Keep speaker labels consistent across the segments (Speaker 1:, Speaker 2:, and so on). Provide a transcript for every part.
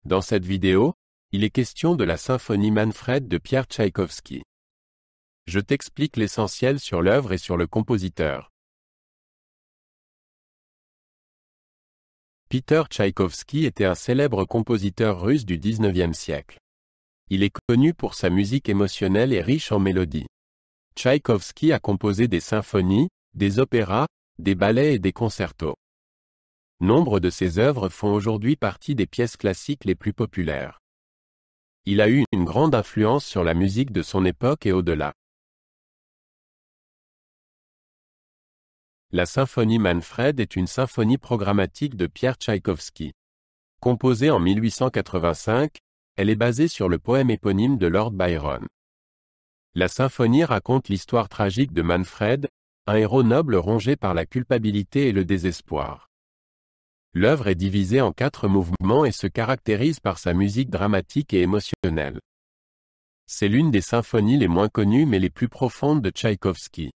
Speaker 1: Dans cette vidéo, il est question de la symphonie Manfred de Pierre Tchaïkovski. Je t'explique l'essentiel sur l'œuvre et sur le compositeur. Peter Tchaïkovski était un célèbre compositeur russe du XIXe siècle. Il est connu pour sa musique émotionnelle et riche en mélodies. Tchaïkovski a composé des symphonies, des opéras, des ballets et des concertos. Nombre de ses œuvres font aujourd'hui partie des pièces classiques les plus populaires. Il a eu une grande influence sur la musique de son époque et au-delà. La symphonie Manfred est une symphonie programmatique de Pierre Tchaïkovski. Composée en 1885, elle est basée sur le poème éponyme de Lord Byron. La symphonie raconte l'histoire tragique de Manfred, un héros noble rongé par la culpabilité et le désespoir. L'œuvre est divisée en 4 mouvements et se caractérise par sa musique dramatique et émotionnelle. C'est l'une des symphonies les moins connues mais les plus profondes de Tchaïkovski.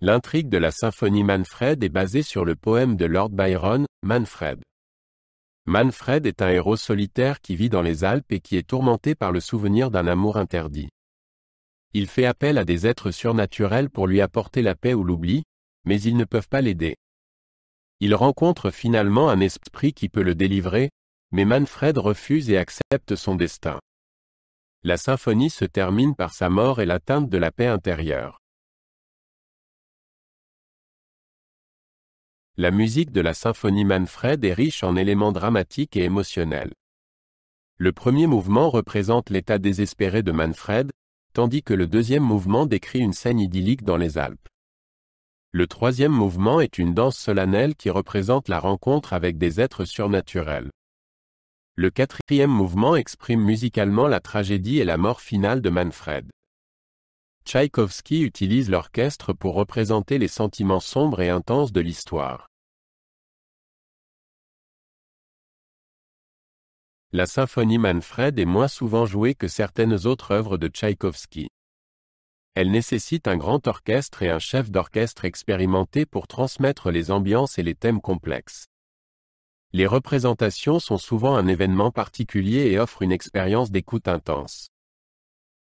Speaker 1: L'intrigue de la symphonie Manfred est basée sur le poème de Lord Byron, Manfred. Manfred est un héros solitaire qui vit dans les Alpes et qui est tourmenté par le souvenir d'un amour interdit. Il fait appel à des êtres surnaturels pour lui apporter la paix ou l'oubli, mais ils ne peuvent pas l'aider. Il rencontre finalement un esprit qui peut le délivrer, mais Manfred refuse et accepte son destin. La symphonie se termine par sa mort et l'atteinte de la paix intérieure. La musique de la symphonie Manfred est riche en éléments dramatiques et émotionnels. Le premier mouvement représente l'état désespéré de Manfred, tandis que le deuxième mouvement décrit une scène idyllique dans les Alpes. Le troisième mouvement est une danse solennelle qui représente la rencontre avec des êtres surnaturels. Le quatrième mouvement exprime musicalement la tragédie et la mort finale de Manfred. Tchaïkovski utilise l'orchestre pour représenter les sentiments sombres et intenses de l'histoire. La symphonie Manfred est moins souvent jouée que certaines autres œuvres de Tchaïkovski. Elle nécessite un grand orchestre et un chef d'orchestre expérimenté pour transmettre les ambiances et les thèmes complexes. Les représentations sont souvent un événement particulier et offrent une expérience d'écoute intense.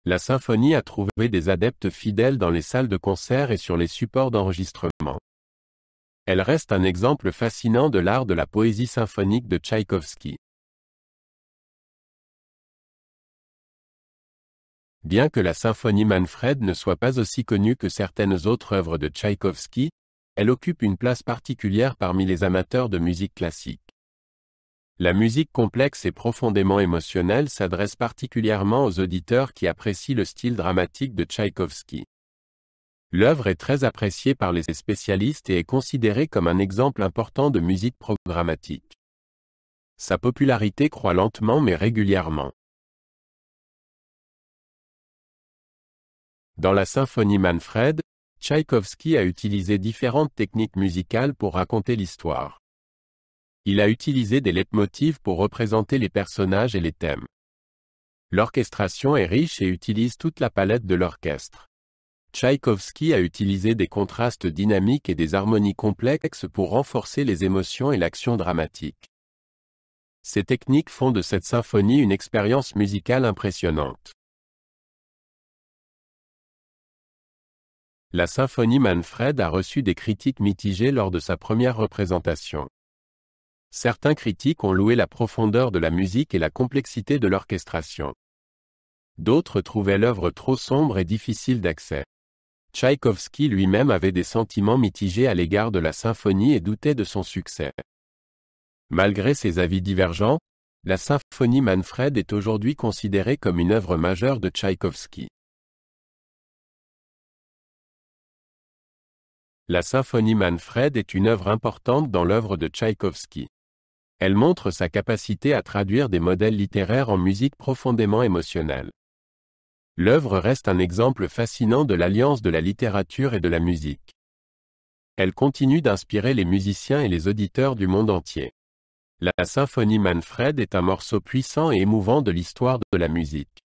Speaker 1: La symphonie a trouvé des adeptes fidèles dans les salles de concert et sur les supports d'enregistrement. Elle reste un exemple fascinant de l'art de la poésie symphonique de Tchaïkovski. Bien que la symphonie Manfred ne soit pas aussi connue que certaines autres œuvres de Tchaïkovski, elle occupe une place particulière parmi les amateurs de musique classique. La musique complexe et profondément émotionnelle s'adresse particulièrement aux auditeurs qui apprécient le style dramatique de Tchaïkovski. L'œuvre est très appréciée par les spécialistes et est considérée comme un exemple important de musique programmatique. Sa popularité croît lentement mais régulièrement. Dans la symphonie Manfred, Tchaïkovski a utilisé différentes techniques musicales pour raconter l'histoire. Il a utilisé des leitmotivs pour représenter les personnages et les thèmes. L'orchestration est riche et utilise toute la palette de l'orchestre. Tchaïkovski a utilisé des contrastes dynamiques et des harmonies complexes pour renforcer les émotions et l'action dramatique. Ces techniques font de cette symphonie une expérience musicale impressionnante. La symphonie Manfred a reçu des critiques mitigées lors de sa première représentation. Certains critiques ont loué la profondeur de la musique et la complexité de l'orchestration. D'autres trouvaient l'œuvre trop sombre et difficile d'accès. Tchaïkovski lui-même avait des sentiments mitigés à l'égard de la symphonie et doutait de son succès. Malgré ces avis divergents, la symphonie Manfred est aujourd'hui considérée comme une œuvre majeure de Tchaïkovski. La symphonie Manfred est une œuvre importante dans l'œuvre de Tchaïkovski. Elle montre sa capacité à traduire des modèles littéraires en musique profondément émotionnelle. L'œuvre reste un exemple fascinant de l'alliance de la littérature et de la musique. Elle continue d'inspirer les musiciens et les auditeurs du monde entier. La symphonie Manfred est un morceau puissant et émouvant de l'histoire de la musique.